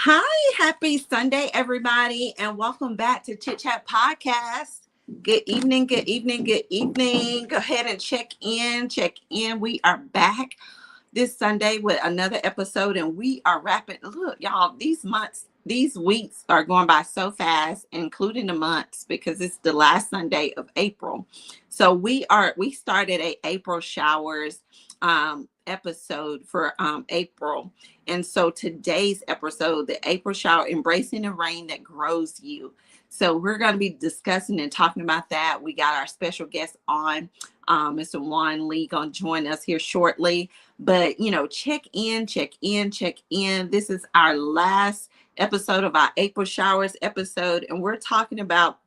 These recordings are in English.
Hi, happy Sunday, everybody, and welcome back to Chit Chat Podcast. Good evening, good evening, good evening. Go ahead and check in, check in. We are back this Sunday with another episode, and we are wrapping. Look, y'all, these weeks are going by so fast, including the months, because it's the last Sunday of April. So we started a April showers episode for April. And so today's episode, the April shower, embracing the rain that grows you. So we're going to be discussing and talking about that. We got our special guest on, Mr. Juan Lee, going to join us here shortly. But, check in, check in, check in. This is our last episode of our April showers episode. And we're talking about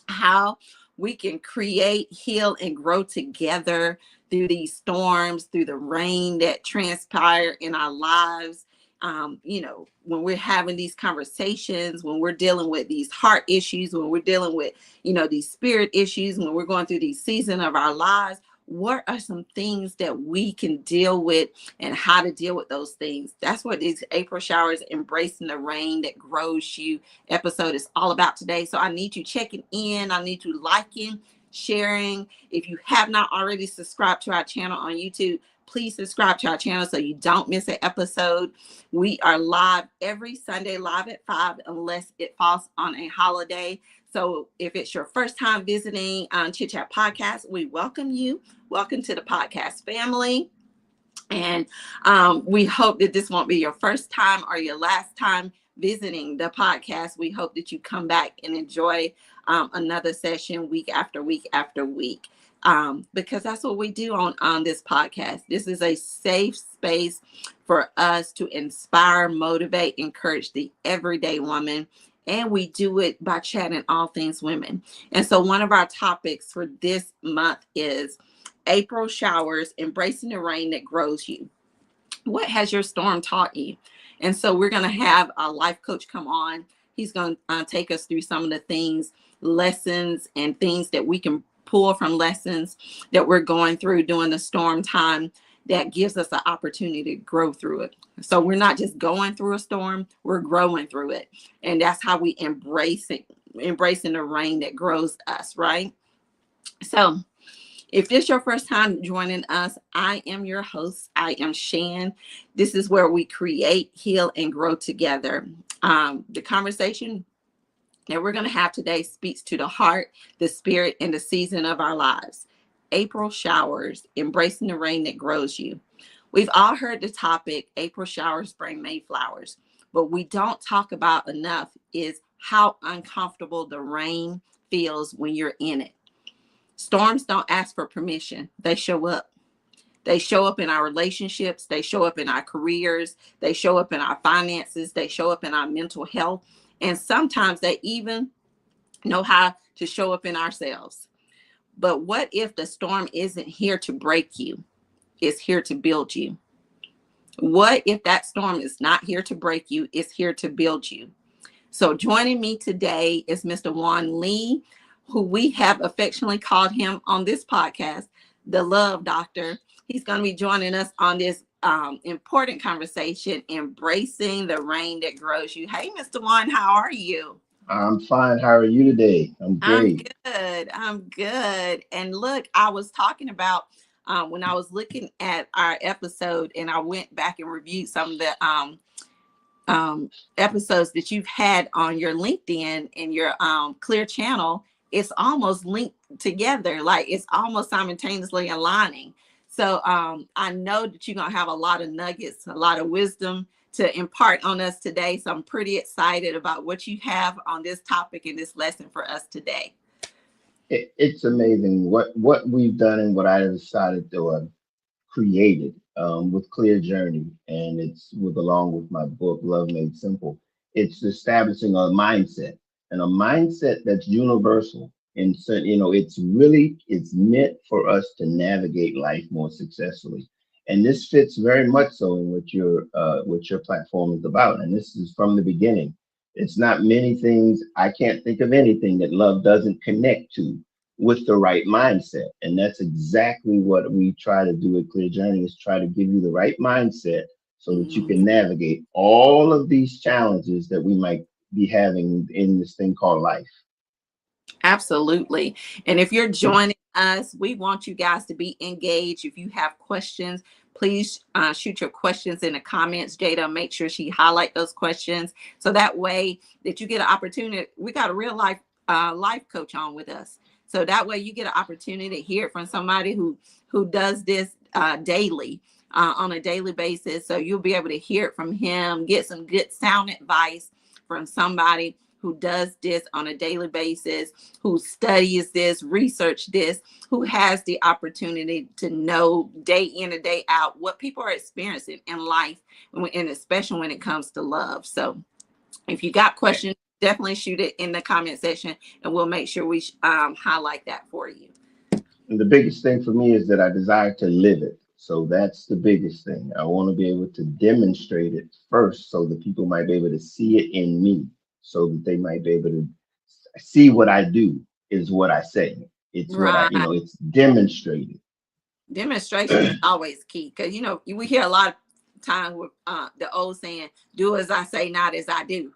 how we can create, heal, and grow together through these storms, through the rain that transpire in our lives. When we're having these conversations, when we're dealing with these heart issues, when we're dealing with, these spirit issues, when we're going through these seasons of our lives, what are some things that we can deal with and how to deal with those things? That's what these April showers, embracing the rain that grows you episode is all about today. So I need you checking in. I need you liking, sharing. If you have not already subscribed to our channel on YouTube, please subscribe to our channel so you don't miss an episode. We are live every Sunday, live at 5, unless it falls on a holiday. So if it's your first time visiting on Chit Chat Podcast, we welcome you. Welcome to the podcast family. And we hope that this won't be your first time or your last time visiting the podcast. We hope that you come back and enjoy another session week after week after week, because that's what we do on this podcast. This is a safe space for us to inspire, motivate, encourage the everyday woman. And we do it by chatting all things women. And so one of our topics for this month is April showers, embracing the rain that grows you. What has your storm taught you? And so we're going to have a life coach come on. He's going to take us through some of the things, lessons, and things that we can pull from lessons that we're going through during the storm time that gives us an opportunity to grow through it. So we're not just going through a storm, we're growing through it. And that's how we embracing the rain that grows us, right? So if this is your first time joining us, I am your host. I am Shan. This is where we create, heal, and grow together. The conversation that we're going to have today speaks to the heart, the spirit, and the season of our lives. April showers, embracing the rain that grows you. We've all heard the topic, April showers bring May flowers. But we don't talk about enough is how uncomfortable the rain feels when you're in it. Storms don't ask for permission. They show up. They show up in our relationships. They show up in our careers. They show up in our finances. They show up in our mental health. And sometimes they even know how to show up in ourselves. But what if the storm isn't here to break you? It's here to build you. What if that storm is not here to break you? It's here to build you. So joining me today is Mr. Juan Lee, who we have affectionately called him on this podcast, the Love Doctor. He's going to be joining us on this important conversation, embracing the rain that grows you. Hey, Mr. Juan, how are you? I'm fine. How are you today? I'm I'm great. good. I'm good. And look, I was talking about when I was looking at our episode and I went back and reviewed some of the episodes that you've had on your LinkedIn and your Clear channel. It's almost linked together, like it's almost simultaneously aligning. So I know that you're going to have a lot of nuggets, a lot of wisdom to impart on us today. So I'm pretty excited about what you have on this topic and this lesson for us today. It's amazing what we've done and what I decided to created with Clear Journey, and it's with along with my book Love Made Simple. It's establishing a mindset and a mindset that's universal. And so, it's meant for us to navigate life more successfully. And this fits very much so in what your platform is about. And this is from the beginning. It's not many things. I can't think of anything that love doesn't connect to with the right mindset. And that's exactly what we try to do at Clear Journey, is try to give you the right mindset so that you Mhm. can navigate all of these challenges that we might be having in this thing called life. Absolutely. And if you're joining us, we want you guys to be engaged. If you have questions, please shoot your questions in the comments. Jada, make sure she highlight those questions so that way that you get an opportunity. We got a real life coach on with us. So that way you get an opportunity to hear it from somebody who does this daily. On a daily basis. So you'll be able to hear it from him, get some good sound advice from somebody who does this on a daily basis, who studies this, research this, who has the opportunity to know day in and day out what people are experiencing in life, and especially when it comes to love. So if you got questions, definitely shoot it in the comment section, and we'll make sure we highlight that for you. And the biggest thing for me is that I desire to live it. So that's the biggest thing. I want to be able to demonstrate it first so that people might be able to see it in me, so that they might be able to see what I do is what I say. It's what Right. it's demonstrated. Demonstration is always key because we hear a lot of times with the old saying, do as I say, not as I do,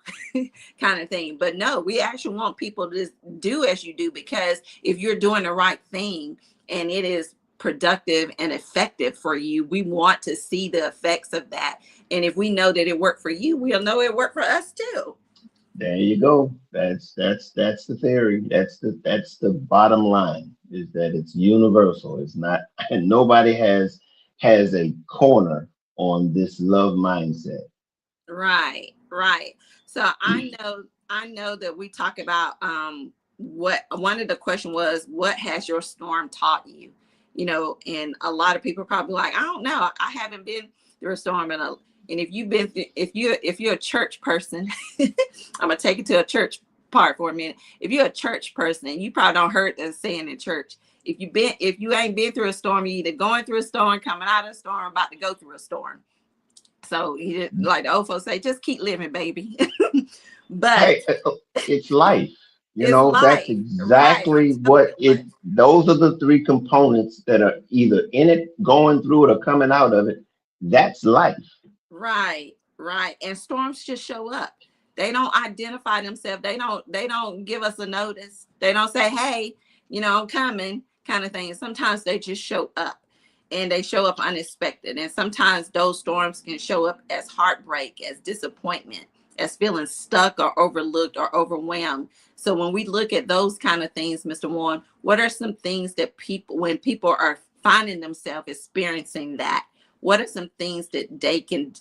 kind of thing. But no, we actually want people to just do as you do, because if you're doing the right thing and it is productive and effective for you, we want to see the effects of that. And if we know that it worked for you, we'll know it worked for us too. There you go. That's the theory. That's the bottom line, is that it's universal. It's not, and nobody has a corner on this love mindset. Right, right. So I know that we talk about what one of the question was, what has your storm taught you? And a lot of people probably like, I don't know. I haven't been through a storm, and if you've been if you're a church person, I'm gonna take it to a church part for a minute. If you're a church person, and you probably don't heard the saying in church, if you ain't been through a storm, you're either going through a storm, coming out of a storm, about to go through a storm. So like the old folks say, just keep living, baby. But Hey, it's life. it's That's life, right? exactly I tell what you it. Those are the three components that are either in it, going through it, or coming out of it. That's life. right, right. And storms just show up. They don't identify themselves. They don't give us a notice. They don't say, hey, I'm coming, kind of thing. Sometimes they just show up, and they show up unexpected. And sometimes those storms can show up as heartbreak, as disappointment, as feeling stuck or overlooked or overwhelmed. So when we look at those kind of things, Mr. Warren, what are some things that when people are finding themselves experiencing that, what are some things that they can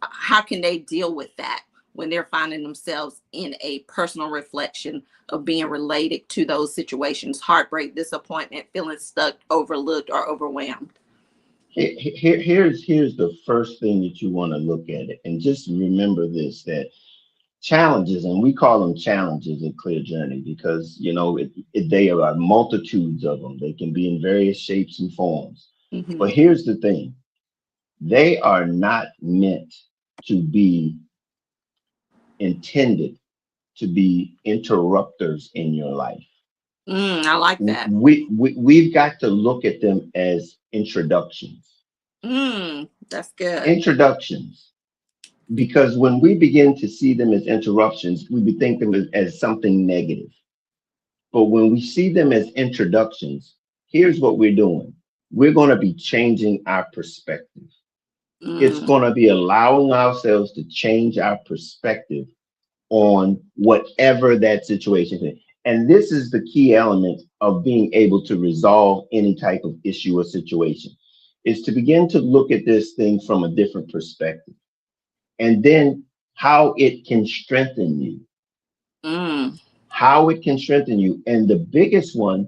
how can they deal with that when they're finding themselves in a personal reflection of being related to those situations, heartbreak, disappointment, feeling stuck, overlooked, or overwhelmed? Here's the first thing that you want to look at it, and just remember this, that challenges, and we call them challenges in Clear Journey because they are multitudes of them. They can be in various shapes and forms. Hmm. But here's the thing: they are not meant to be intended to be interrupters in your life. I like that. We've got to look at them as introductions. That's good. Introductions. Because when we begin to see them as interruptions, we would think them as something negative. But when we see them as introductions, here's what we're doing. We're going to be changing our perspective. It's Mm, going to be allowing ourselves to change our perspective on whatever that situation is. And this is the key element of being able to resolve any type of issue or situation, is to begin to look at this thing from a different perspective. And then how it can strengthen you, mm, how it can strengthen you. And the biggest one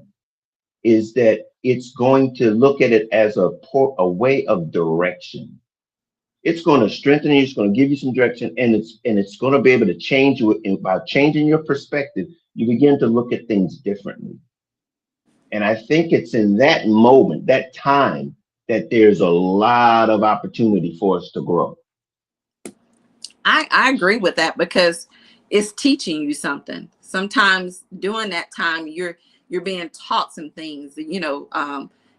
is that it's going to look at it as a way of direction. It's going to strengthen you. It's going to give you some direction, and it's going to be able to change you. And by changing your perspective, you begin to look at things differently. And I think it's in that moment, that time, that there's a lot of opportunity for us to grow. I agree with that because it's teaching you something. Sometimes during that time, you're being taught some things.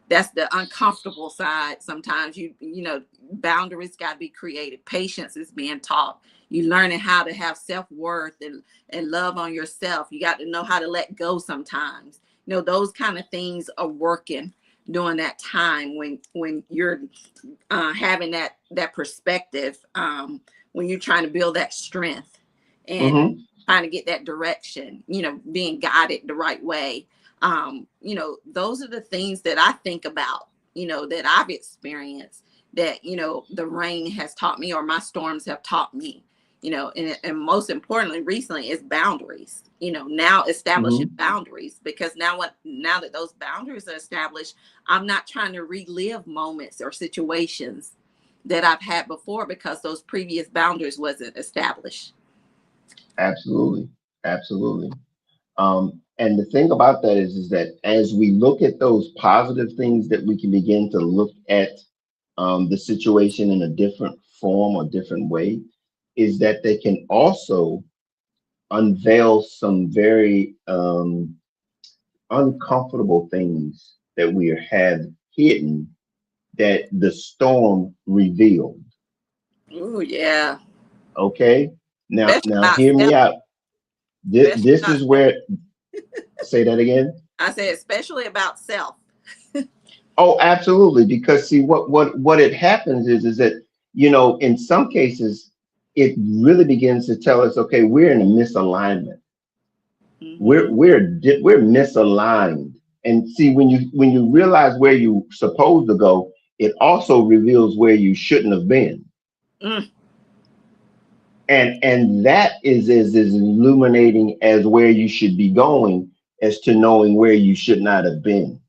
that's the uncomfortable side. Sometimes you know, boundaries got to be created. Patience is being taught. You learning how to have self-worth and love on yourself. You got to know how to let go sometimes. You know, those kind of things are working during that time when you're having that perspective, when you're trying to build that strength and Mm-hmm. trying to get that direction, you know, being guided the right way. You know, those are the things that I think about, you know, that I've experienced, that, you know, the rain has taught me, or my storms have taught me, you know, and most importantly, recently, is boundaries. You know, now establishing Mm-hmm. boundaries, because now that those boundaries are established, I'm not trying to relive moments or situations that I've had before because those previous boundaries wasn't established. Absolutely. Absolutely. And the thing about that is that as we look at those positive things, that we can begin to look at the situation in a different form or different way, is that they can also unveil some very uncomfortable things that we have hidden, that the storm revealed. Ooh, yeah. Okay. Especially Now about hear self. me out. Especially This about is self. where, say that again. I said, especially about self. Oh, absolutely. Because see, what it happens is that, you know, in some cases, it really begins to tell us, okay, we're in a misalignment. Mm-hmm. We're misaligned. And see, when you realize where you supposed to go, it also reveals where you shouldn't have been. Mm, And that is illuminating as where you should be going, as to knowing where you should not have been.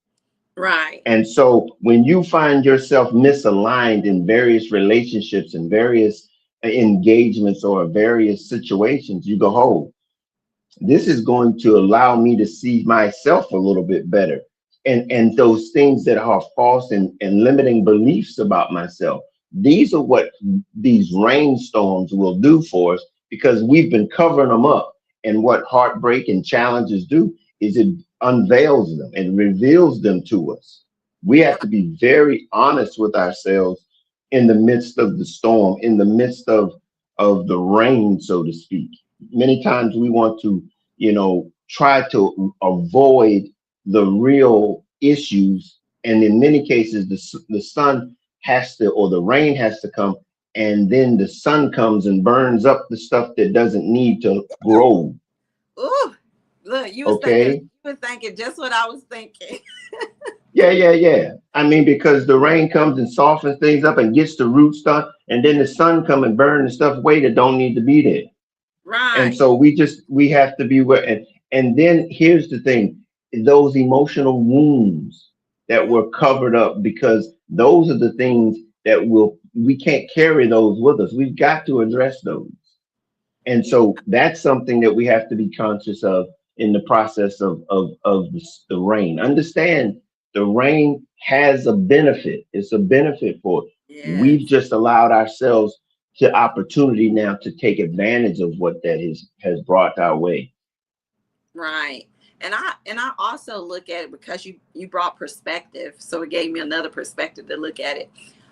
right. And so when you find yourself misaligned in various relationships and various engagements or various situations, you go, oh, this is going to allow me to see myself a little bit better. And those things that are false and limiting beliefs about myself, these are what these rainstorms will do for us, because we've been covering them up. And what heartbreak and challenges do is it unveils them and reveals them to us. We have to be very honest with ourselves in the midst of the storm, in the midst of the rain, so to speak. Many times we want to, you know, try to avoid the real issues. And in many cases, the sun has to, or the rain has to come, and then the sun comes and burns up the stuff that doesn't need to grow. Ooh, look, Okay. you was thinking just what I was thinking. Yeah, yeah, yeah. I mean, because the rain comes and softens things up and gets the roots done, and then the sun come and burn the stuff away that don't need to be there. And Right. so we have to be aware. And then here's the thing: those emotional wounds that Ooh, were covered up, because those are the things that we can't carry those with us. We've got to address those. And yeah, so that's something that we have to be conscious of in the process of the rain. Understand, the rain has a benefit. It's a benefit for it. We've yes. just allowed ourselves the opportunity now to take advantage of what that has brought our way. Right. And I also look at it because you brought perspective, so it gave me another perspective to look at it.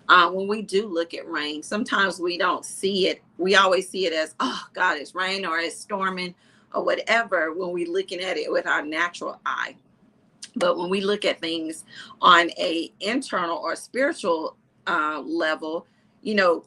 When we do look at rain, sometimes we don't see it. We always see it as, oh God, it's rain or it's storming or whatever, when we're looking at it with our natural eye. But when we look at things on a internal or spiritual level, you know,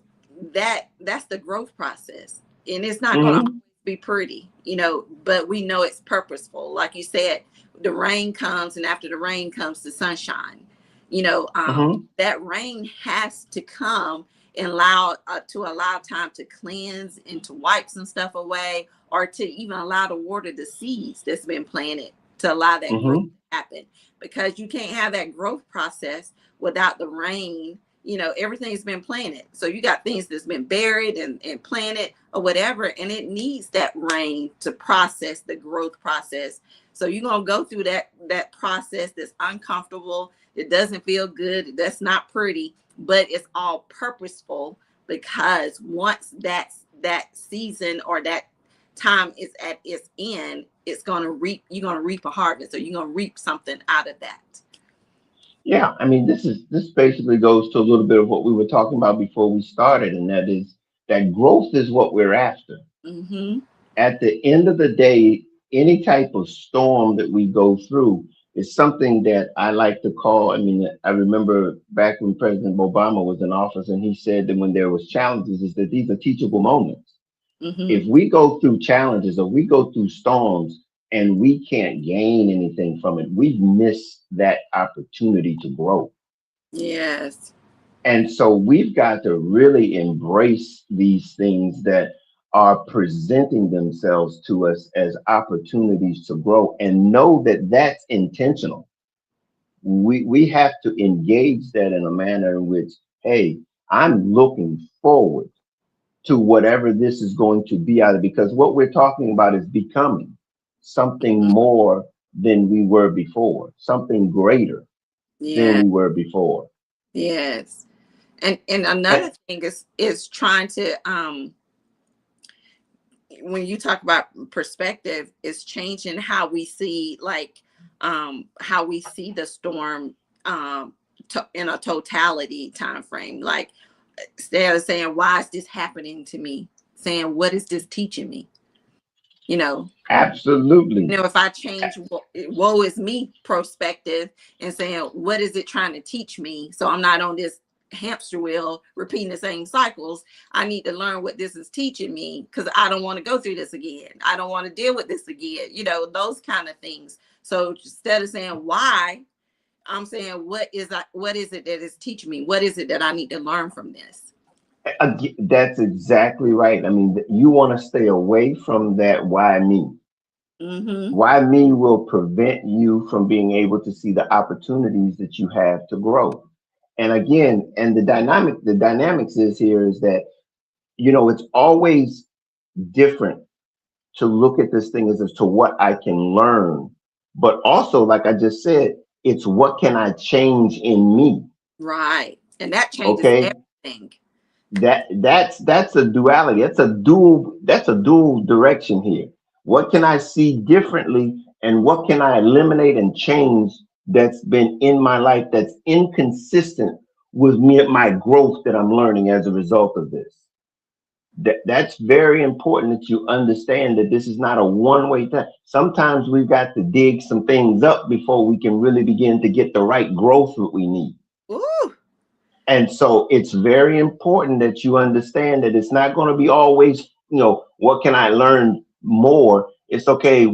that's the growth process, and it's not going to Hmm. be pretty, you know, but we know it's purposeful. Like you said, the rain comes, and after the rain comes the sunshine. You know, Hmm. that rain has to come and allow to allow time to cleanse and to wipe some stuff away, or to even allow to water the seeds that's been planted, to allow that growth Hmm. to happen, because you can't have that growth process without the rain. You know, everything's been planted, so you got things that's been buried and planted or whatever, and it needs that rain to process the growth process. So you're going to go through that process that's uncomfortable, it doesn't feel good, that's not pretty, but it's all purposeful, because once that season or that time is at its end, it's going to reap, you're going to reap a harvest, or you're going to reap something out of that. Yeah, I mean, this basically goes to a little bit of what we were talking about before we started, and that is that growth is what we're after. Mm-hmm. At the end of the day, any type of storm that we go through is something that I like to call. I mean, I remember back when President Obama was in office, and he said that when there was challenges, is that these are teachable moments. Mm-hmm. If we go through challenges or we go through storms and we can't gain anything from it, we've missed that opportunity to grow. Yes. And so we've got to really embrace these things that are presenting themselves to us as opportunities to grow and know that that's intentional. We have to engage that in a manner in which, hey, I'm looking forward to whatever this is going to be out of, because what we're talking about is becoming something Mhm. more than we were before, something greater than Yeah. we were before. Yes. And And another thing is trying to when you talk about perspective, is changing how we see, like, how we see the storm, in a totality time frame. Like, instead of saying, why is this happening to me, saying, what is this teaching me? you know absolutely. if I change woe is me perspective and saying, what is it trying to teach me, so I'm not on this hamster wheel repeating the same cycles. I need to learn what this is teaching me, because I don't want to go through this again. I don't want to deal with this again, those kind of things. So instead of saying why, I'm saying, what is it that is teaching me? What is it that I need to learn from this? That's exactly right. I mean, you want to stay away from that why me. Mm-hmm. Why me will prevent you from being able to see the opportunities that you have to grow. And again, and the dynamics is here is that, it's always different to look at this thing as to what I can learn. But also, like I just said, it's what can I change in me? Right. And that changes Okay. everything. That's a duality. That's a dual direction here. What can I see differently and what can I eliminate and change that's been in my life that's inconsistent with me my growth that I'm learning as a result of this. That's very important that you understand that this is not a one-way thing. Sometimes we've got to dig some things up before we can really begin to get the right growth that we need. Ooh. And so it's very important that you understand that it's not going to be always, what can I learn more? It's okay.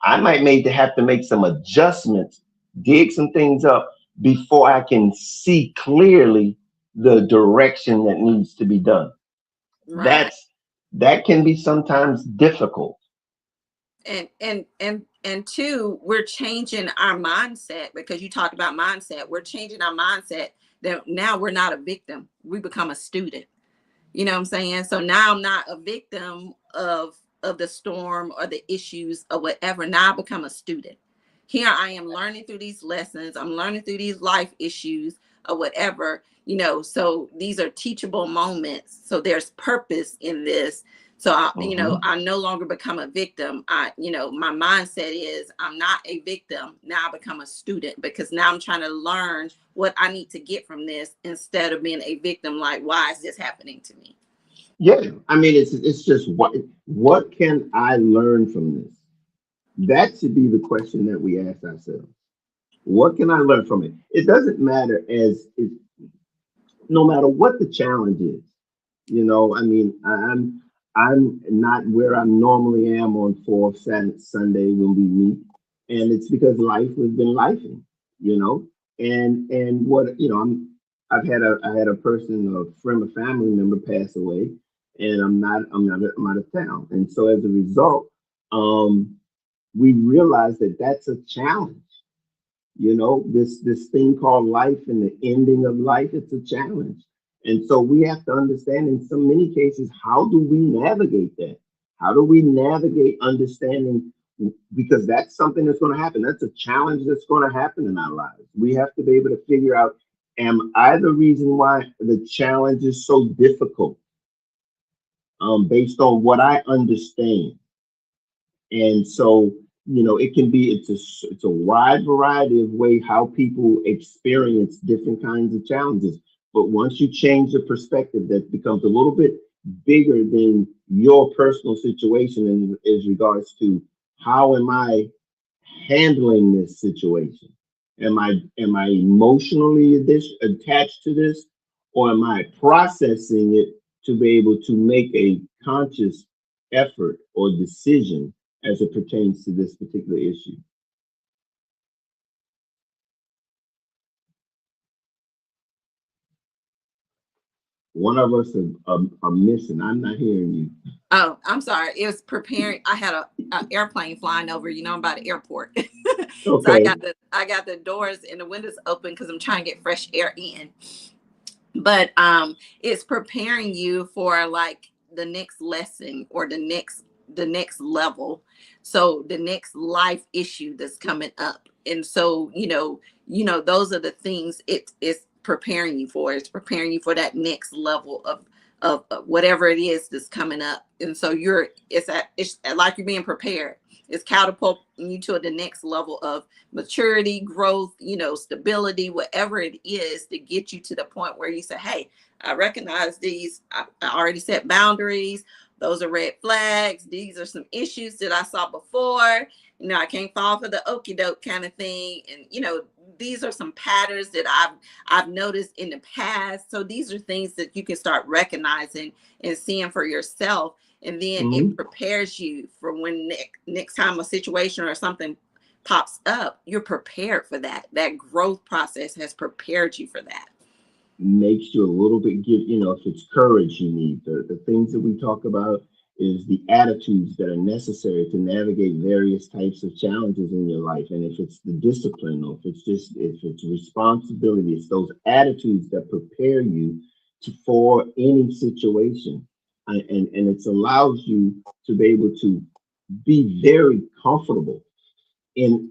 I might have to make some adjustments, dig some things up before I can see clearly the direction that needs to be done. Right. That can be sometimes difficult. And two, we're changing our mindset, because you talked about mindset. We're changing our mindset that now we're not a victim. We become a student. You know what I'm saying? So now I'm not a victim of the storm or the issues or whatever. Now I become a student. Here I am learning through these lessons. I'm learning through these life issues or whatever. So these are teachable moments. So there's purpose in this. So Mhm. I no longer become a victim. My mindset is, I'm not a victim. Now I become a student, because now I'm trying to learn what I need to get from this, instead of being a victim. Like, why is this happening to me? Yeah, I mean, it's just what can I learn from this? That should be the question that we ask ourselves. What can I learn from it? It doesn't matter no matter what the challenge is. I mean, I'm not where I normally am on Sunday when we meet, and it's because life has been lifing, you know. And what I had a person, a friend, a family member pass away, and I'm out of town, and so as a result, um, we realized that that's a challenge. This thing called life and the ending of life, it's a challenge. And so we have to understand in so many cases, how do we navigate that? How do we navigate understanding, because that's something that's going to happen. That's a challenge that's going to happen in our lives. We have to be able to figure out, am I the reason why the challenge is so difficult, based on what I understand? And so it can be, it's a wide variety of way how people experience different kinds of challenges. But once you change the perspective, that becomes a little bit bigger than your personal situation in as regards to how am I handling this situation? Am I emotionally attached to this, or am I processing it to be able to make a conscious effort or decision as it pertains to this particular issue? One of us are missing. I'm not hearing you. Oh, I'm sorry. It was preparing. I had a airplane flying over. I'm by the airport, so I Okay. got the doors and the windows open because I'm trying to get fresh air in. But it's preparing you for like the next lesson or the next level, so the next life issue that's coming up. And so those are the things it's preparing you for. It's preparing you for that next level of whatever it is that's coming up. And so it's like you're being prepared. It's catapulting you to the next level of maturity, growth, stability, whatever it is to get you to the point where you say, hey, I recognize these. I already set boundaries. Those are red flags. These are some issues that I saw before. I can't fall for the okie doke kind of thing. And, these are some patterns that I've noticed in the past. So these are things that you can start recognizing and seeing for yourself. And then it Hmm. prepares you for when next time a situation or something pops up, you're prepared for that. That growth process has prepared you for that. Makes you a little bit if it's courage you need, the things that we talk about is the attitudes that are necessary to navigate various types of challenges in your life. And if it's the discipline, or if it's responsibility, it's those attitudes that prepare you for any situation. And it allows you to be able to be very comfortable in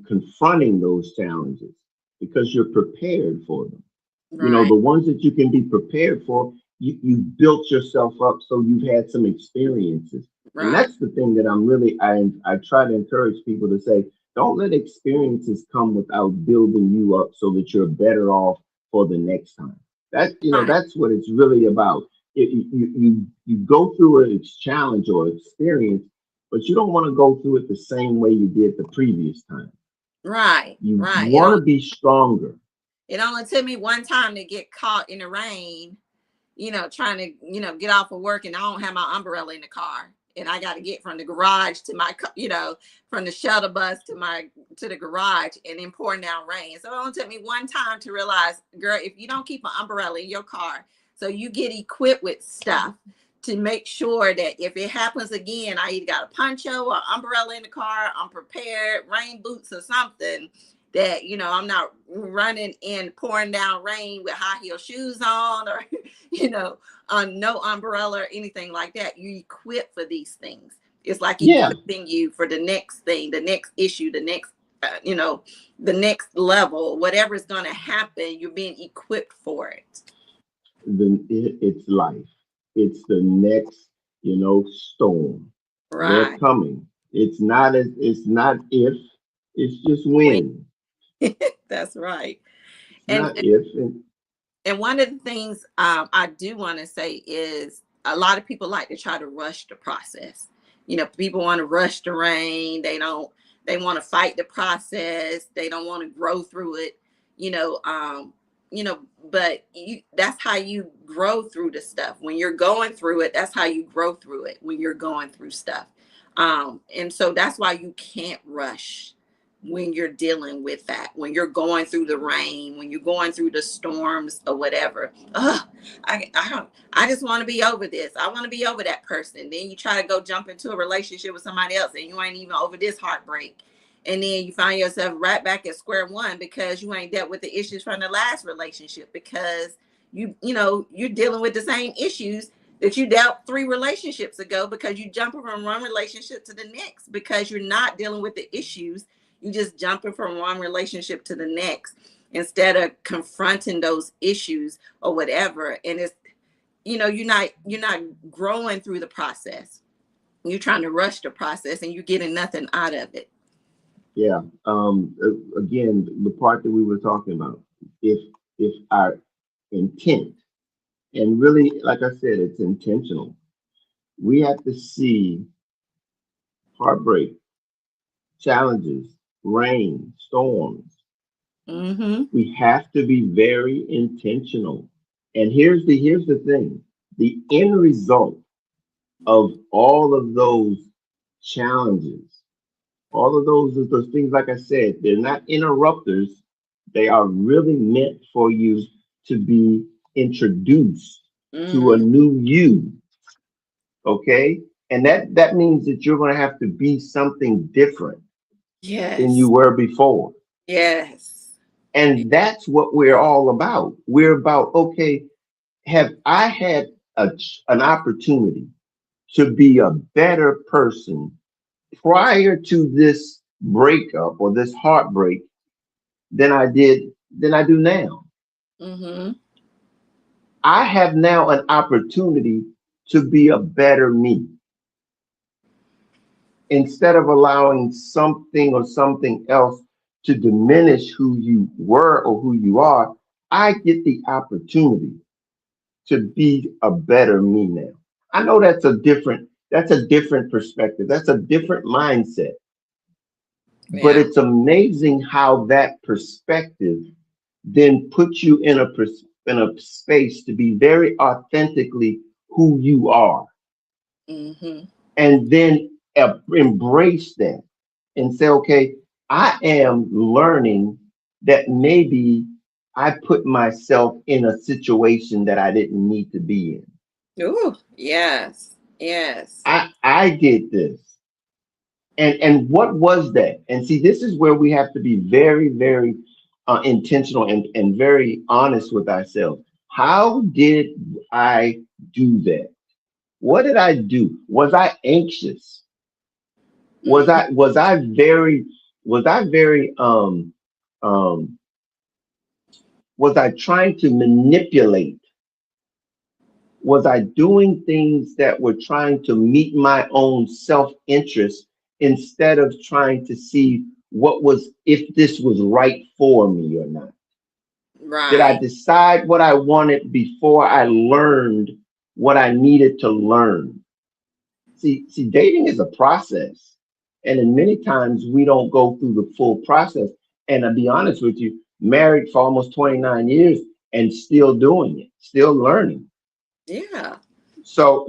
confronting those challenges because you're prepared for them. The Right. ones that you can be prepared for, you built yourself up, so you've had some experiences. And Right. that's the thing that I try to encourage people to say, don't let experiences come without building you up so that you're better off for the next time. Right. That's what it's really about. You go through a challenge or experience, but you don't want to go through it the same way you did the previous time. Right. You Right. It want only to be stronger. it only took me one time to get caught in the rain, trying to, get off of work, and I don't have my umbrella in the car. And I got to get from the garage to from the shuttle bus to the garage, and then pouring down rain. So it only took me one time to realize, girl, if you don't keep an umbrella in your car, so you get equipped with stuff to make sure that if it happens again, I either got a poncho or umbrella in the car, I'm prepared, rain boots or something, that I'm not running in pouring down rain with high heel shoes on, or on no umbrella or anything like that. You equip for these things. It's like Yeah. equipping you for the next thing, the next issue, the next the next level, whatever is going to happen. You're being equipped for it. It's life. It's the next, storm. They're Right. coming. It's not if, it's just When. when. That's right. It's and not if. And And one of the things I do want to say is a lot of people like to try to rush the process. People want to rush the rain. They want to fight the process. They don't want to grow through it. You know, um, but that's how you grow through the stuff. When you're going through it, that's how you grow through it, when you're going through stuff. And so that's why you can't rush when you're dealing with that, when you're going through the rain, when you're going through the storms or whatever. I just want to be over this. I want to be over that person. Then you try to go jump into a relationship with somebody else, and you ain't even over this heartbreak. And then you find yourself right back at square one because you ain't dealt with the issues from the last relationship, because you're dealing with the same issues that you dealt 3 relationships ago, because you jumping from one relationship to the next because you're not dealing with the issues. You just jumping from one relationship to the next instead of confronting those issues or whatever. And it's you're not growing through the process. You're trying to rush the process and you're getting nothing out of it. Yeah. Again, the part that we were talking about, if our intent, and really, like I said, it's intentional. We have to see heartbreak, challenges, rain, storms. Mm-hmm. We have to be very intentional. And here's the thing. The end result of all of those challenges, all of those things, like I said, they're not interrupters. They are really meant for you to be introduced to a Mm-hmm. new you. Okay. And that means that you're going to have to be something different than you Yes. were before. Yes. And that's what we're all about. We're about, okay, have I had an opportunity to be a better person prior to this breakup or this heartbreak than I do now? Mm-hmm. I have now an opportunity to be a better me instead of allowing something or something else to diminish who you were or who you are. I get the opportunity to be a better me now. I know that's a different perspective. That's a different mindset. But Yeah. it's amazing how that perspective then puts you in in a space to be very authentically who you are, Mm-hmm. and then embrace that and say, okay, I am learning that maybe I put myself in a situation that I didn't need to be in. Ooh, yes. Yes. I did this. And what was that? And see, this is where we have to be very, very intentional and very honest with ourselves. How did I do that? What did I do? Was I anxious? Mm-hmm. Was I very um was I trying to manipulate? Was I doing things that were trying to meet my own self-interest instead of trying to see what was if this was right for me or not? Did I Right. decide what I wanted before I learned what I needed to learn? See, dating is a process. And in many times we don't go through the full process. And to be honest with you, married for almost 29 years and still doing it, still learning. Yeah. So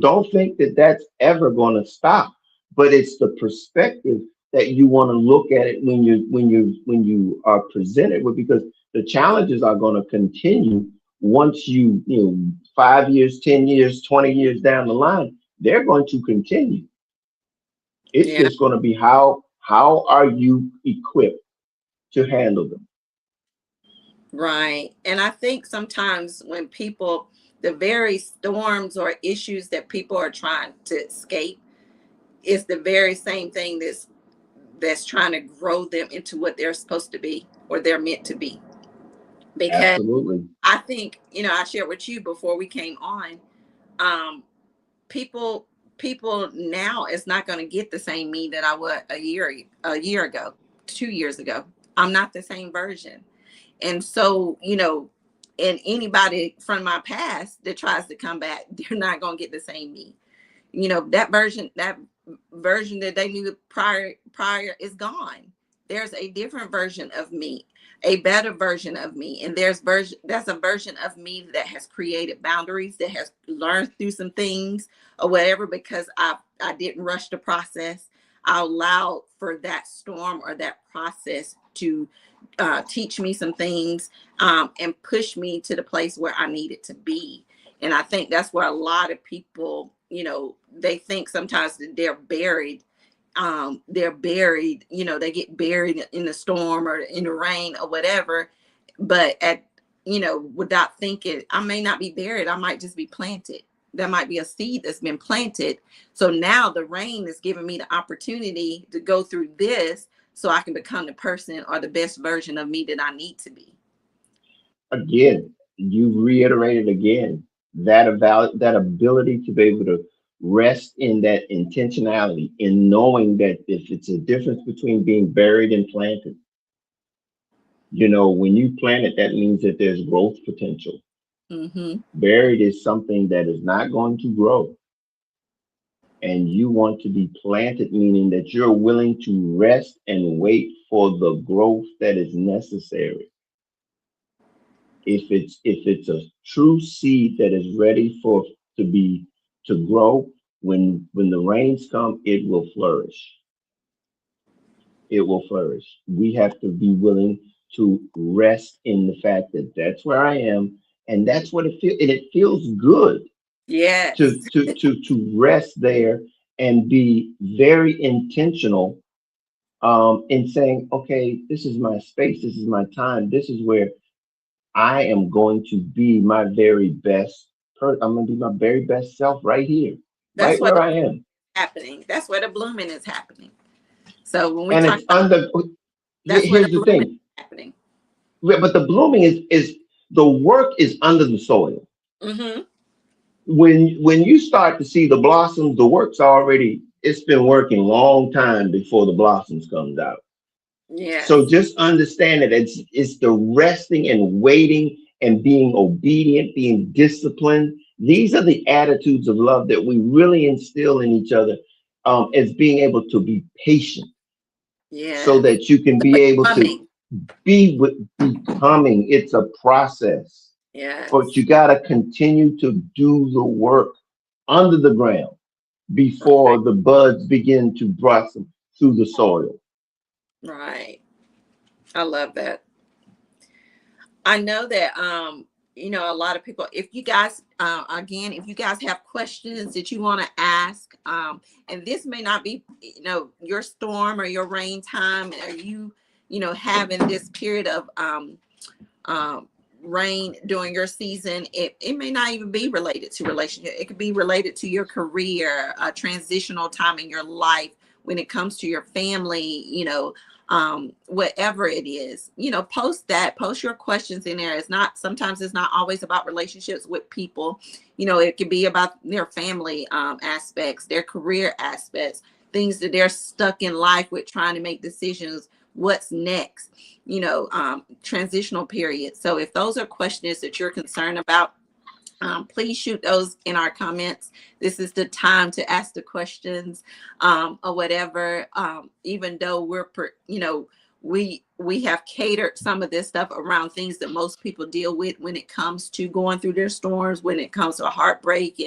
don't think that that's ever going to stop, but it's the perspective that you want to look at it when you are presented with, because the challenges are going to continue once you know 5 years, 10 years, 20 years down the line. They're going to continue. It's Yeah. just going to be how are you equipped to handle them. Right. And I think sometimes when people, the very storms or issues that people are trying to escape, is the very same thing that's trying to grow them into what they're supposed to be or they're meant to be. Because Absolutely. I think, I shared with you before we came on, um, people people now is not going to get the same me that I was a year ago, 2 years ago. I'm not the same version. And so, and anybody from my past that tries to come back, they're not going to get the same me. That version that they knew prior is gone. There's a different version of me, a better version of me, and that's a version of me that has created boundaries, that has learned through some things or whatever, because I didn't rush the process. I allowed for that storm or that process to teach me some things, and push me to the place where I needed to be. And I think that's where a lot of people, they think sometimes that they're buried, they get buried in the storm or in the rain or whatever. But without thinking, I may not be buried, I might just be planted. There might be a seed that's been planted. So now the rain is giving me the opportunity to go through this so I can become the person or the best version of me that I need to be. Again, you reiterated again that ability to be able to rest in that intentionality, in knowing that if it's a difference between being buried and planted, when you plant it, that means that there's growth potential. Mm-hmm. Buried is something that is not going to grow, and you want to be planted, meaning that you're willing to rest and wait for the growth that is necessary. If it's a true seed that is ready for to grow, when the rains come, it will flourish. It will flourish. We have to be willing to rest in the fact that that's where I am, and that's what it feels. And it feels good Yes. to rest there and be very intentional, in saying, okay, this is my space, this is my time, this is where I am going to be my very best. I'm going to be my very best self right here, That's right where where the I am, happening. That's where the blooming is happening. So when we and talk it's about, under. that's where the Here's the blooming thing, is happening. but the blooming is the work is under the soil. Mm-hmm. When you start to see the blossoms, the work's already. It's been working long time before the blossoms comes out. So Yes. just understand that it's the resting and waiting and being obedient, being disciplined. These are the attitudes of love that we really instill in each other, as being able to be patient, so Yes. that you can be able to Becoming. be with becoming. It's a process, but Yes. you got to continue to do the work under the ground Right. before the buds begin to blossom through the soil. Right. I love that. I know that a lot of people, if you guys again, if you guys have questions that you want to ask, and this may not be, your storm or your rain time, or having this period of um rain during your season, it may not even be related to relationship. It could be related to your career, a transitional time in your life when it comes to your family, whatever it is, post your questions in there. Sometimes it's not always about relationships with people. It could be about their family aspects, their career aspects, things that they're stuck in life with, trying to make decisions, what's next, transitional period. So if those are questions that you're concerned about, please shoot those in our comments. This is the time to ask the questions, or whatever. Even though we have catered some of this stuff around things that most people deal with when it comes to going through their storms, when it comes to heartbreak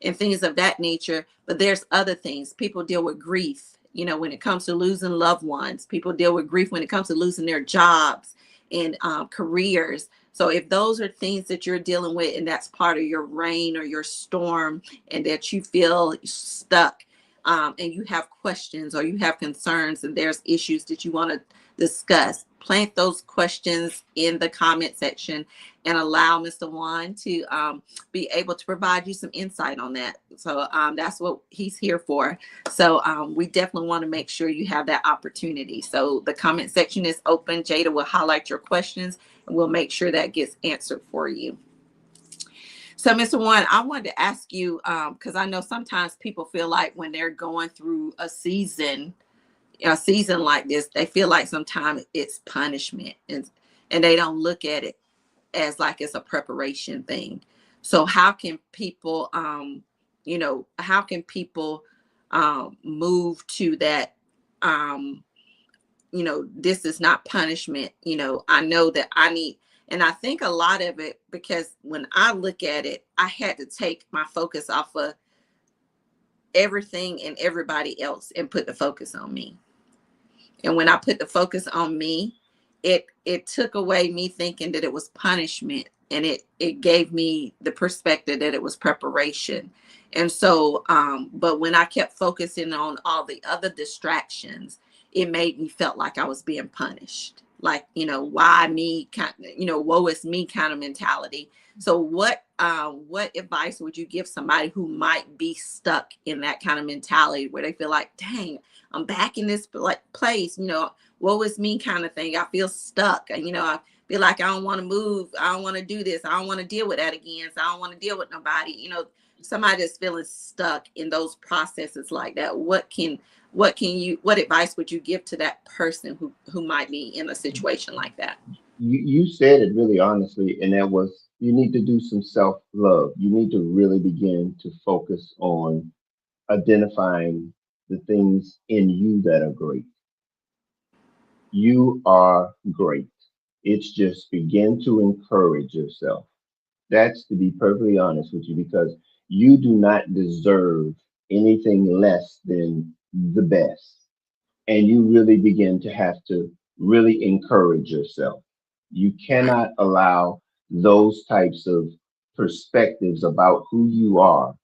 and things of that nature. But there's other things. People deal with grief. When it comes to losing loved ones, people deal with grief when it comes to losing their jobs and careers. So if those are things that you're dealing with, and that's part of your rain or your storm, and that you feel stuck, and you have questions or you have concerns, and there's issues that you want to discuss, plant those questions in the comment section and allow Mr. Juan to be able to provide you some insight on that. So that's what he's here for. So we definitely want to make sure you have that opportunity. So the comment section is open. Jada will highlight your questions, and we'll make sure that gets answered for you. So, Mr. Juan, I wanted to ask you, because I know sometimes people feel like when they're going through a season like this, they feel like sometimes it's punishment, and they don't look at it as like it's a preparation thing. So how can people move to that, this is not punishment. I know that I need, and I think a lot of it, because when I look at it, I had to take my focus off of everything and everybody else and put the focus on me. And when I put the focus on me, it took away me thinking that it was punishment, and it gave me the perspective that it was preparation. And so but when I kept focusing on all the other distractions, it made me felt like I was being punished, like, why me, kind of, woe is me kind of mentality. So what advice would you give somebody who might be stuck in that kind of mentality, where they feel like, dang, I'm back in this place, woe is me kind of thing. I feel stuck. I feel like I don't want to move. I don't want to do this. I don't want to deal with that again. So I don't want to deal with nobody. somebody that's feeling stuck in those processes like that, what advice would you give to that person who might be in a situation like that? You said it really honestly, and that was you need to do some self love. You need to really begin to focus on identifying the things in you that are great. You are great. It's just begin to encourage yourself. That's to be perfectly honest with you, because you do not deserve anything less than the best. And you really begin to have to really encourage yourself. You Right. cannot allow those types of perspectives about who you are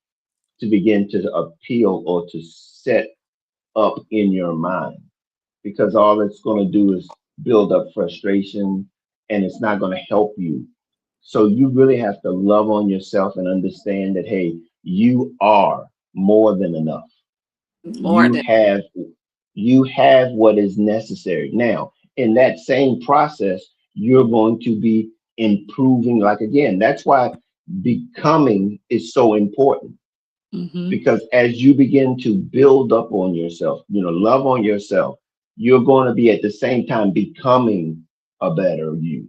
to begin to appeal or to set up in your mind, because all it's going to do is build up frustration, and it's not going to help you. So you really have to love on yourself and understand that, hey, you are more than enough. More You than. have you have what is necessary. Now, in that same process, you're going to be improving. Like again, that's why becoming is so important, Hmm. because as you begin to build up on yourself, love on yourself, you're going to be at the same time becoming a better you.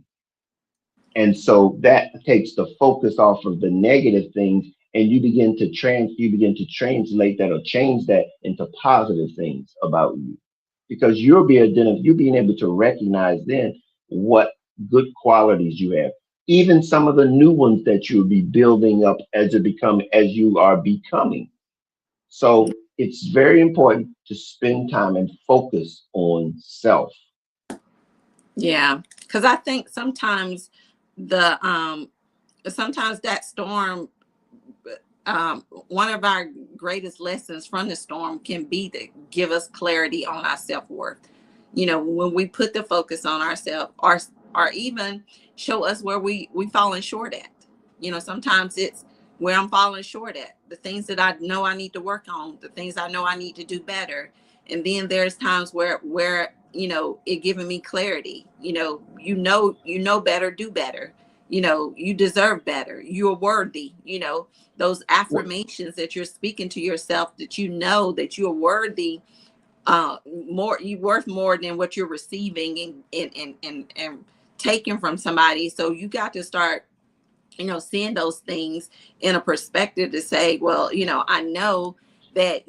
And so that takes the focus off of the negative things, and you begin to translate that or change that into positive things about you, because you're being able to recognize then what good qualities you have, even some of the new ones that you'll be building up as you are becoming. So it's very important to spend time and focus on self. Yeah, because I think the sometimes that storm, one of our greatest lessons from the storm can be to give us clarity on our self-worth. When we put the focus on ourselves, or even show us where we falling short at. Sometimes it's where I'm falling short at, the things that I know I need to work on, the things I know I need to do better. And then there's times where it giving me clarity. You know better, do better. You deserve better, you're worthy. Those Well, affirmations that you're speaking to yourself, that that you're worthy, more, you worth more than what you're receiving and taking from somebody. So you got to start seeing those things in a perspective to say, well, I know that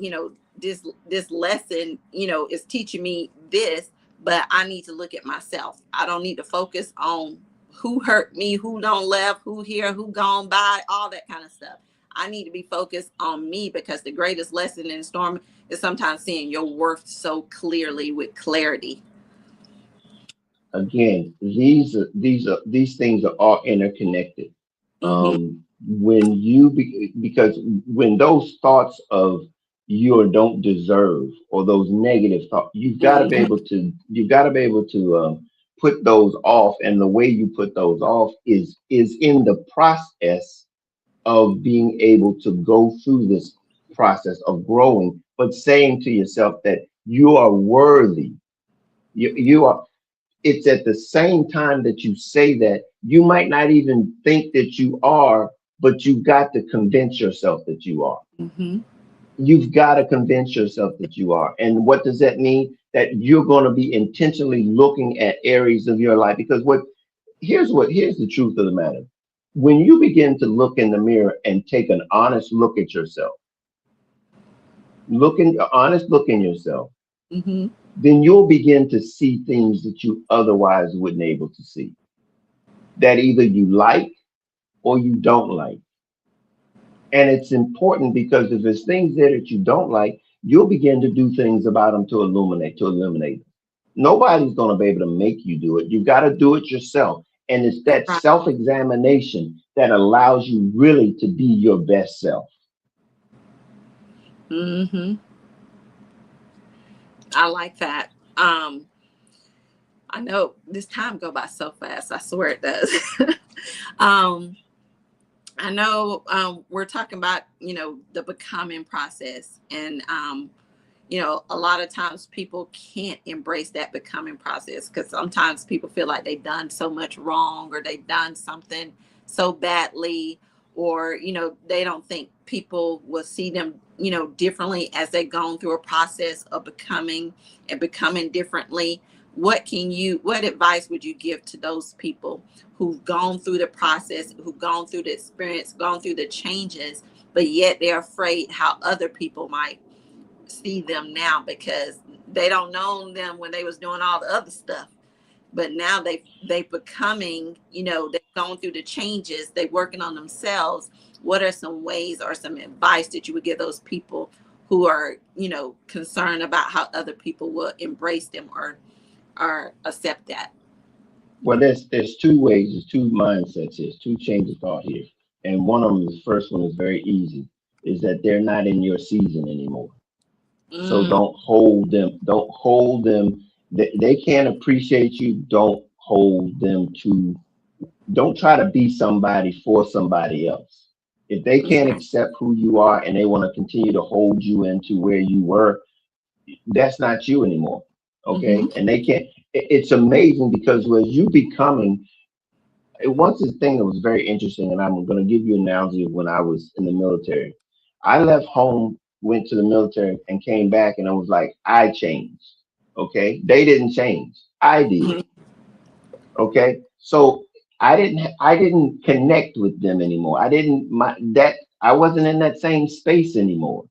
this lesson is teaching me this, but I need to look at myself. I don't need to focus on who hurt me, who don't left, who here, who gone by, all that kind of stuff. I need to be focused on me, because the greatest lesson in storm is sometimes seeing your worth so clearly, with clarity. again, these things are all interconnected. Mm-hmm. Because when those thoughts of you or don't deserve, or those negative thoughts, Mm-hmm. you've got to be able to put those off. And the way you put those off is in the process of being able to go through this process of growing, but saying to yourself that you are worthy. You are. It's at the same time that you say that, you might not even think that you are, but you've got to convince yourself that you are. Mm-hmm. You've got to convince yourself that you are. And what does that mean? That you're going to be intentionally looking at areas of your life, because here's the truth of the matter. When you begin to look in the mirror and take an honest look at yourself, honest look in yourself, Mm-hmm. then you'll begin to see things that you otherwise wouldn't able to see, that either you like or you don't like. And it's important, because if there's things there that you don't like, you'll begin to do things about them to eliminate them. Nobody's going to be able to make you do it. You've got to do it yourself. And it's that Right. self examination that allows you really to be your best self. Mm-hmm. I like that. I know this time go by so fast. I swear it does. um, I know we're talking about the becoming process, and a lot of times people can't embrace that becoming process, because sometimes people feel like they've done so much wrong, or they've done something so badly, or they don't think people will see them differently as they've gone through a process of becoming and becoming differently. What advice would you give to those people who've gone through the process, who've gone through the experience, gone through the changes, but yet they're afraid how other people might see them now, because they don't know them when they was doing all the other stuff, but now they becoming, they've gone through the changes, they working on themselves. What are some ways or some advice that you would give those people who are concerned about how other people will embrace them or accept that? Well, there's two ways, there's two mindsets, there's two chains of thought here. And one of them, the first one is very easy, is that they're not in your season anymore. So Mm, don't hold them. They can't appreciate you. Don't hold them to, don't try to be somebody for somebody else. If they can't okay. accept who you are and they want to continue to hold you into where you were, that's not you anymore. Hmm. Okay. And they can't, it's amazing because as you becoming, it once this thing that was very interesting, and I'm going to give you an analogy of when I was in the military. I left home, went to the military, and came back, and I was like, I changed. Okay, they didn't change. I did. Hmm. Okay, so I didn't connect with them anymore. I didn't my that I wasn't in that same space anymore.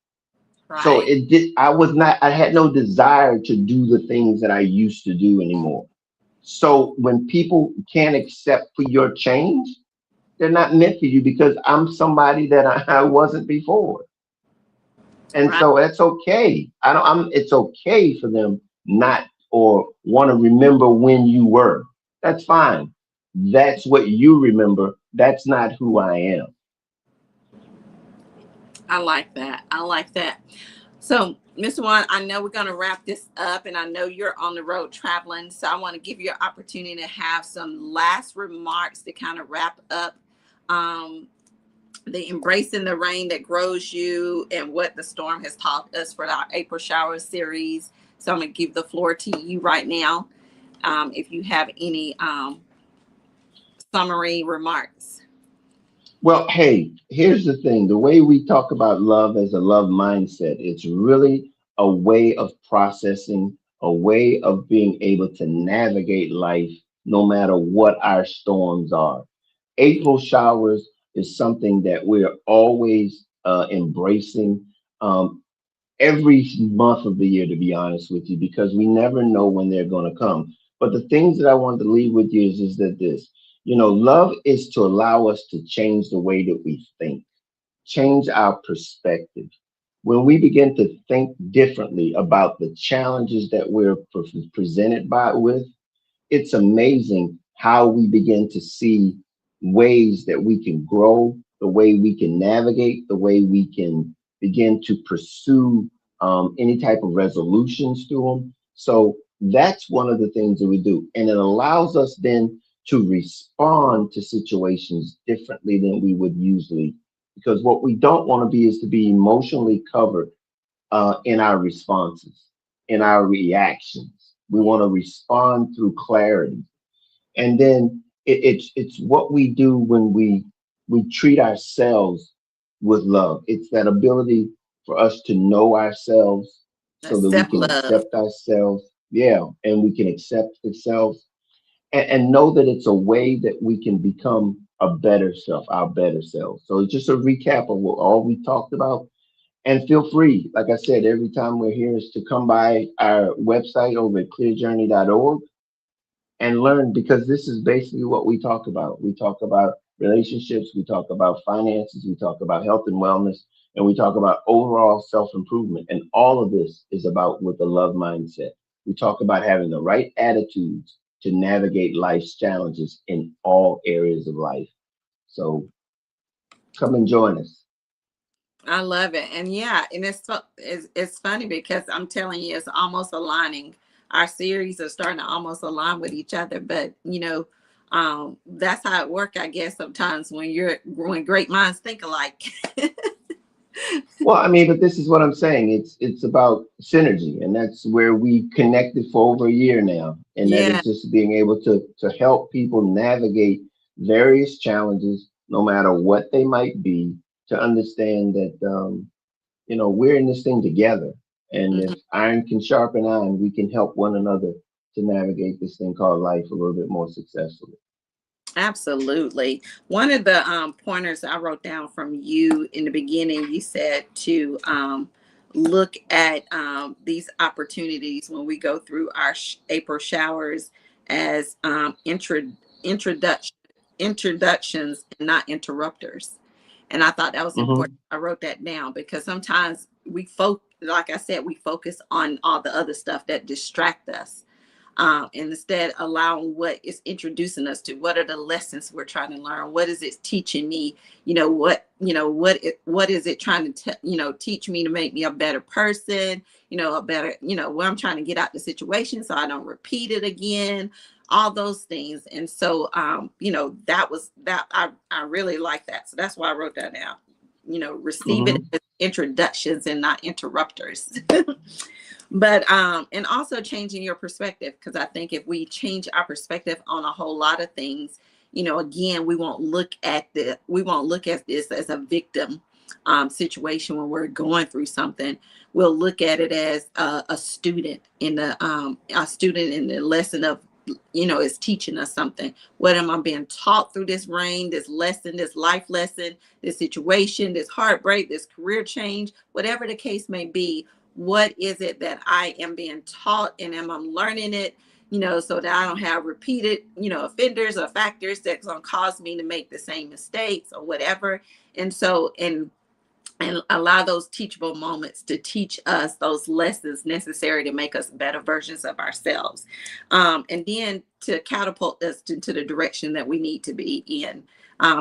So Right. it did. I was not. I had no desire to do the things that I used to do anymore. So when people can't accept for your change, they're not meant for you because I'm somebody that I wasn't before. And Right. so that's okay. It's okay for them not or want to remember when you were. That's fine. That's what you remember. That's not who I am. I like that. I like that. So, Mr. One, I know we're going to wrap this up, and I know you're on the road traveling. So, I want to give you an opportunity to have some last remarks to kind of wrap up um, the embracing the rain that grows you and what the storm has taught us for our April shower series. So, I'm going to give the floor to you right now, if you have any summary remarks. Well, hey, here's the thing. The way we talk about love as a love mindset, it's really a way of processing, a way of being able to navigate life no matter what our storms are. April showers is something that we're always embracing. Every month of the year, to be honest with you, because we never know when they're going to come. But the things that I want to leave with you is that this, love is to allow us to change the way that we think, change our perspective. When we begin to think differently about the challenges that we're presented by with, it's amazing how we begin to see ways that we can grow, the way we can navigate, the way we can begin to pursue any type of resolutions to them. So that's one of the things that we do. And it allows us then to respond to situations differently than we would usually. Because what we don't want to be is to be emotionally covered in our responses, in our reactions. We want to respond through clarity, and then it's what we do when we treat ourselves with love. It's that ability for us to know ourselves so that we Accept can love. accept ourselves. Yeah, and we can accept ourselves and know that it's a way that we can become a better self, our better self. So it's just a recap of what all we talked about, and feel free, like I said, every time we're here is to come by our website over at clearjourney.org and learn, because this is basically what we talk about. We talk about relationships, we talk about finances, we talk about health and wellness, and we talk about overall self improvement. And all of this is about with the love mindset. We talk about having the right attitudes to navigate life's challenges in all areas of life. So come and join us. I love it. And yeah, and it's funny because I'm telling you, it's almost aligning. Our series are starting to almost align with each other. But that's how it works, I guess, sometimes when great minds think alike. Well, I mean, but this is what I'm saying. It's about synergy, and that's where we connected for over a year now. And that Yeah. is just being able to help people navigate various challenges no matter what they might be, to understand that, we're in this thing together. And if Mhm. iron can sharpen iron, we can help one another to navigate this thing called life a little bit more successfully. Absolutely. One of the pointers I wrote down from you in the beginning, you said to look at these opportunities when we go through our April showers as introduction introductions and not interrupters. And I thought that was important. Hmm. I wrote that down because sometimes like I said, we focus on all the other stuff that distract us, and instead allowing what is introducing us to what are the lessons we're trying to learn, what is it teaching me, what is it trying to teach me to make me a better person, a better, where I'm trying to get out the situation so I don't repeat it again, all those things. And so that was that I really like that, so that's why I wrote that down. Receive it Hmm. as introductions and not interrupters. But and also changing your perspective, because I think if we change our perspective on a whole lot of things, again, we won't look at this as a victim situation when we're going through something. We'll look at it as a student in the lesson of, is teaching us something. What am I being taught through this rain, this lesson, this life lesson, this situation, this heartbreak, this career change, whatever the case may be? What is it that I am being taught, and am I learning it, so that I don't have repeated, offenders or factors that's going to cause me to make the same mistakes or whatever. And so, and allow those teachable moments to teach us those lessons necessary to make us better versions of ourselves, and then to catapult us into the direction that we need to be in,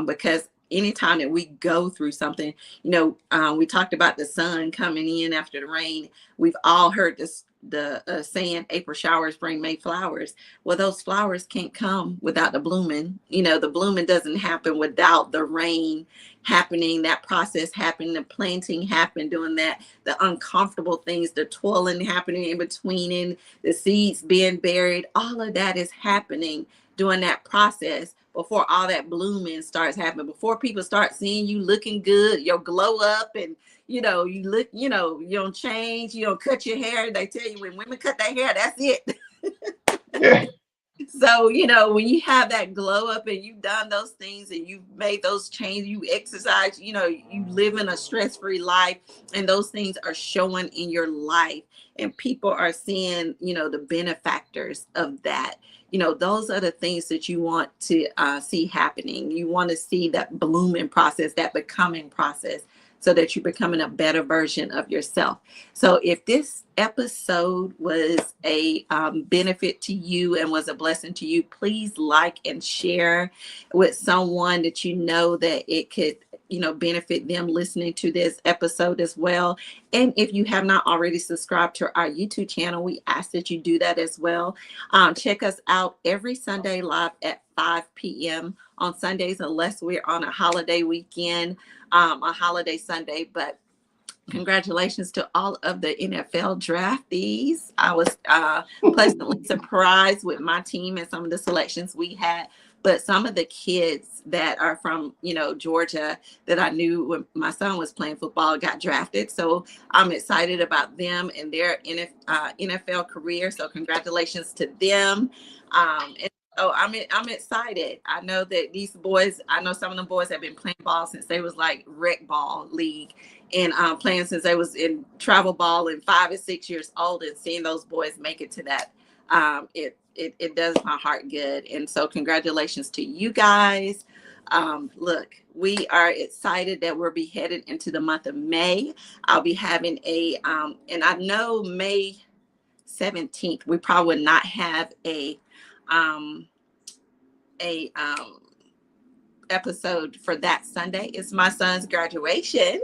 because anytime that we go through something, we talked about the sun coming in after the rain. We've all heard the saying, April showers bring May flowers. Well, those flowers can't come without the blooming. The blooming doesn't happen without the rain happening, that process happening, the planting happened, doing that, the uncomfortable things, the toiling happening in between, and the seeds being buried. All of that is happening during that process before all that blooming starts happening, before people start seeing you looking good, your glow up, and you look, you don't change, you don't cut your hair. They tell you when women cut their hair, that's it. Yeah. So, when you have that glow up and you've done those things and you've made those changes, you exercise, you live in a stress-free life, and those things are showing in your life, and people are seeing, the benefactors of that. Those are the things that you want to see happening. You want to see that blooming process, that becoming process, so that you're becoming a better version of yourself. So if this episode was a benefit to you and was a blessing to you, please like and share with someone that that it could, benefit them listening to this episode as well. And if you have not already subscribed to our YouTube channel, we ask that you do that as well. Check us out every Sunday live at 5 p.m. on Sundays, unless we're on a holiday weekend, a holiday Sunday. But congratulations to all of the NFL draftees. I was pleasantly surprised with my team and some of the selections we had. But some of the kids that are from, Georgia, that I knew when my son was playing football got drafted. So I'm excited about them and their NFL career. So congratulations to them. And so I'm excited. I know that I know some of the boys have been playing ball since they was like rec ball league, and playing since they was in travel ball and 5 and 6 years old, and seeing those boys make it to that, it does my heart good. And so congratulations to you guys. Look, we are excited that we'll be headed into the month of May. I'll be having and I know May 17th, we probably would not have um, a episode for that Sunday. It's my son's graduation.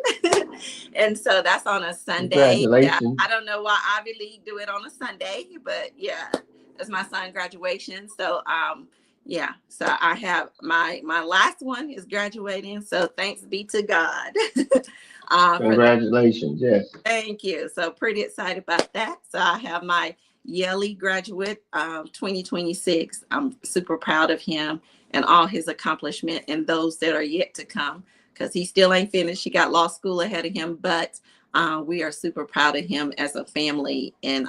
And so that's on a Sunday. Yeah, Congratulations. I don't know why Ivy League do it on a Sunday, but yeah, that's my son's graduation. So yeah, so I have my last one is graduating. So thanks be to God for that. Congratulations. Yes. Thank you. So pretty excited about that. So I have my Yelly graduate 2026. I'm super proud of him. and all his accomplishment and those that are yet to come, because he still ain't finished. He got law school ahead of him, but we are super proud of him as a family. And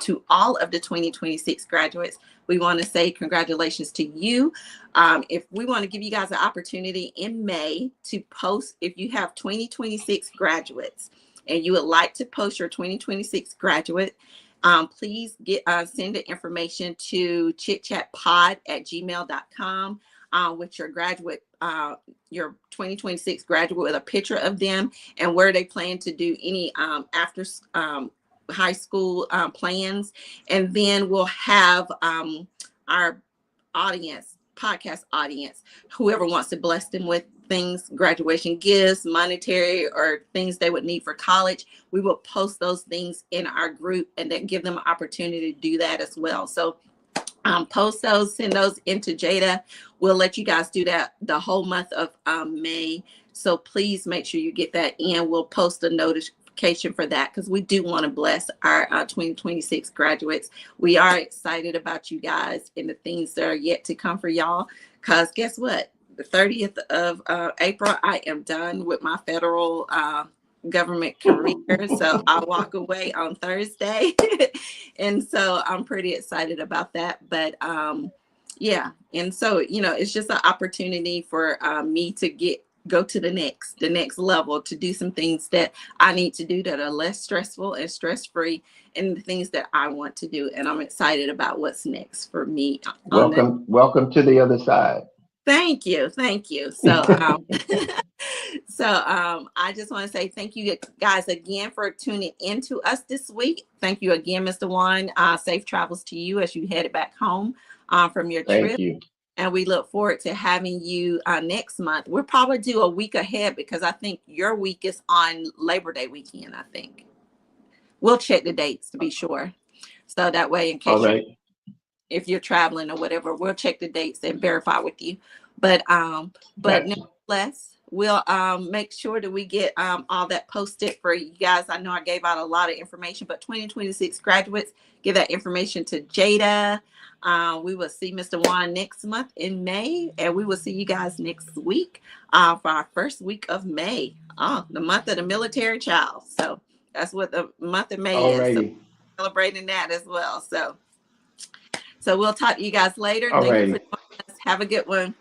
to all of the 2026 graduates, we want to say congratulations to you. If we want to give you guys an opportunity in May to post, if you have 2026 graduates and you would like to post your 2026 graduate, please send the information to chitchatpod@gmail.com with your graduate, your 2026 graduate, with a picture of them and where they plan to do any after high school plans. And then we'll have our audience, podcast audience, whoever wants to bless them with things, graduation gifts, monetary, or things they would need for college. We will post those things in our group and then give them an opportunity to do that as well. So post those, send those into Jada. We'll let you guys do that the whole month of May. So please make sure you get that in. We'll post a notification for that because we do want to bless our 2026 graduates. We are excited about you guys and the things that are yet to come for y'all. Because guess what? The 30th of April, I am done with my federal government career. So I'll walk away on Thursday. And so I'm pretty excited about that. But yeah. And so, it's just an opportunity for me to go to the next level, to do some things that I need to do that are less stressful and stress-free, and the things that I want to do. And I'm excited about what's next for me on that. Welcome to the other side. Thank you. So I just want to say thank you guys again for tuning in to us this week. Thank you again, Mr. Juan. Safe travels to you as you headed back home from your trip. Thank you. And we look forward to having you next month. We'll probably do a week ahead because I think your week is on Labor Day weekend, I think. We'll check the dates to be sure. So that way, in case if you're traveling or whatever, we'll check the dates and verify with you. But nevertheless, we'll make sure that we get all that posted for you guys. I know I gave out a lot of information, but 2026 graduates, give that information to Jada. We will see Mr. Juan next month in May, and we will see you guys next week for our first week of May. The month of the military child. So that's what the month of May is. So celebrating that as well. So we'll talk to you guys later. Thank you for joining us. Have a good one.